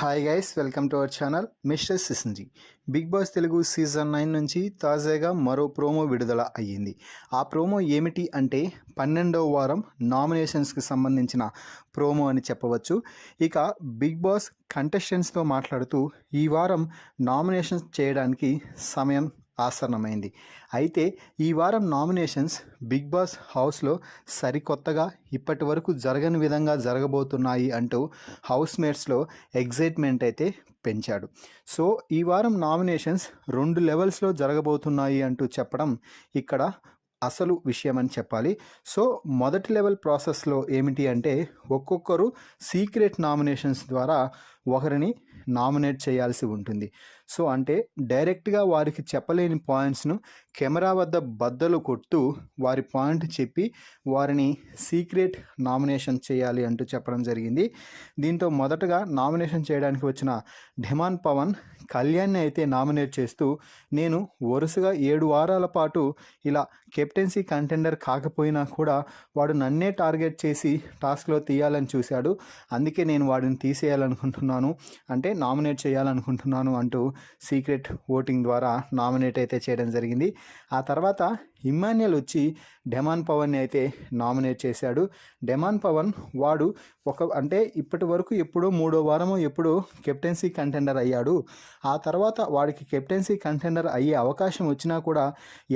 Hi guys, welcome to our channel mister సిసింజీ. Bigg Boss Telugu season 9 నుంచి తాజాగా మరో ప్రోమో విడుదల అయ్యింది. ఆ ప్రోమో ఏమిటి అంటే 12వ వారం నామినేషన్స్కి సంబంధించిన ప్రోమో అని చెప్పవచ్చు. ఇక బిగ్ బాస్ కంటెస్టెంట్స్తో మాట్లాడుతూ ఈ వారం నామినేషన్స్ చేయడానికి సమయం ఆసన్నమైంది. అయితే ఈ వారం నామినేషన్స్ బిగ్ బాస్ హౌస్లో సరికొత్తగా ఇప్పటి వరకు జరగని విధంగా జరగబోతున్నాయి అంటూ హౌస్ మేట్స్లో ఎగ్జైట్మెంట్ అయితే పెంచాడు. సో ఈ వారం నామినేషన్స్ 2 లెవెల్స్లో జరగబోతున్నాయి అంటూ చెప్పడం ఇక్కడ అసలు విషయం అని చెప్పాలి. సో మొదటి లెవెల్ ప్రాసెస్లో ఏమిటి అంటే ఒక్కొక్కరు సీక్రెట్ నామినేషన్స్ ద్వారా ఒకరిని నామినేట్ చేయాల్సి ఉంటుంది. సో అంటే డైరెక్ట్గా వారికి చెప్పలేని పాయింట్స్ను కెమెరా వద్ద బద్దలు కొడుతూ వారి పాయింట్ చెప్పి వారిని సీక్రెట్ నామినేషన్ చేయాలి అంటూ చెప్పడం జరిగింది. దీంతో మొదటగా నామినేషన్ చేయడానికి వచ్చిన ఢిమాన్ పవన్ కళ్యాణ్ని అయితే నామినేట్ చేస్తూ, నేను వరుసగా 7 వారాల పాటు ఇలా కెప్టెన్సీ కంటెండర్ కాకపోయినా కూడా వాడు నన్నే టార్గెట్ చేసి టాస్క్లో తీయాలని చూశాడు, అందుకే నేను వాడిని తీసేయాలనుకుంటున్నాను, అంటే నామినేట్ చేయాలనుకుంటున్నాను అంటూ సీక్రెట్ ఓటింగ్ ద్వారా నామినేట్ అయితే చేయడం జరిగింది. ఆ తర్వాత ఇమ్మాన్యుయల్ వచ్చి ఢిమాన్ పవన్ని అయితే నామినేట్ చేశాడు. ఢిమాన్ పవన్ వాడు అంటే ఇప్పటి వరకు ఎప్పుడో 3వ వారమో ఎప్పుడో కెప్టెన్సీ కంటెండర్ అయ్యాడు. ఆ తర్వాత వాడికి కెప్టెన్సీ కంటెండర్ అయ్యే అవకాశం వచ్చినా కూడా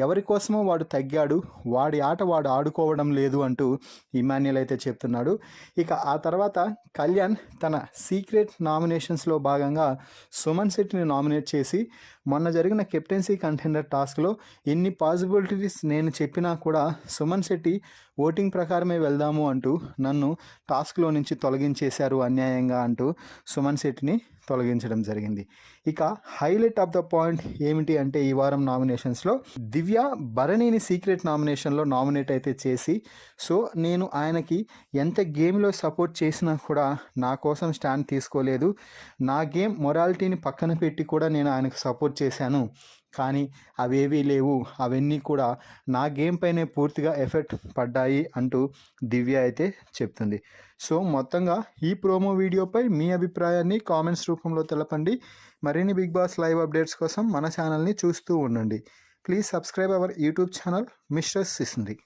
ఎవరి కోసమో వాడు తగ్గాడు, వాడి ఆట వాడు ఆడుకోవడం లేదు అంటూ ఇమ్మాన్యుయల్ అయితే చెప్తున్నాడు. ఇక ఆ తర్వాత కళ్యాణ్ తన సీక్రెట్ నామినేషన్స్లో భాగంగా సుమన్ శెట్టిని నామినేట్ చేసి, మొన్న జరిగిన కెప్టెన్సీ కంటెండర్ టాస్క్లో ఎన్ని పాసిబిలిటీస్ నేను చెప్పినా కూడా సుమన్ శెట్టి ఓటింగ్ ప్రకారమే వెళ్దాము అంటూ నన్ను టాస్క్లో నుంచి తొలగించేశారు అన్యాయంగా అంటూ సుమన్ శెట్టిని తొలగించడం జరిగింది. ఇక హైలైట్ ఆఫ్ ద పాయింట్ ఏమిటి అంటే ఈ వారం నామినేషన్స్లో దివ్య భరణిని సీక్రెట్ నామినేషన్లో నామినేట్ అయితే చేసి, సో నేను ఆయనకి ఎంత గేమ్లో సపోర్ట్ చేసినా కూడా నా కోసం స్టాండ్ తీసుకోలేదు, నా గేమ్ మొరాలిటీని పక్కన పెట్టి కూడా నేను ఆయనకు సపోర్ట్ చేశాను, కానీ అవేవీ లేవు, అవన్నీ కూడా నా గేమ్ పైనే పూర్తిగా ఎఫెక్ట్ పడ్డాయి అంటూ దివ్య అయితే చెప్తుంది. సో మొత్తంగా ఈ ప్రోమో వీడియోపై మీ అభిప్రాయాన్ని కామెంట్స్ రూపంలో తెలపండి. మరిన్ని బిగ్ బాస్ లైవ్ అప్డేట్స్ కోసం మన ఛానల్ని చూస్తూ ఉండండి. Please subscribe our YouTube channel mister సిసింద్రి.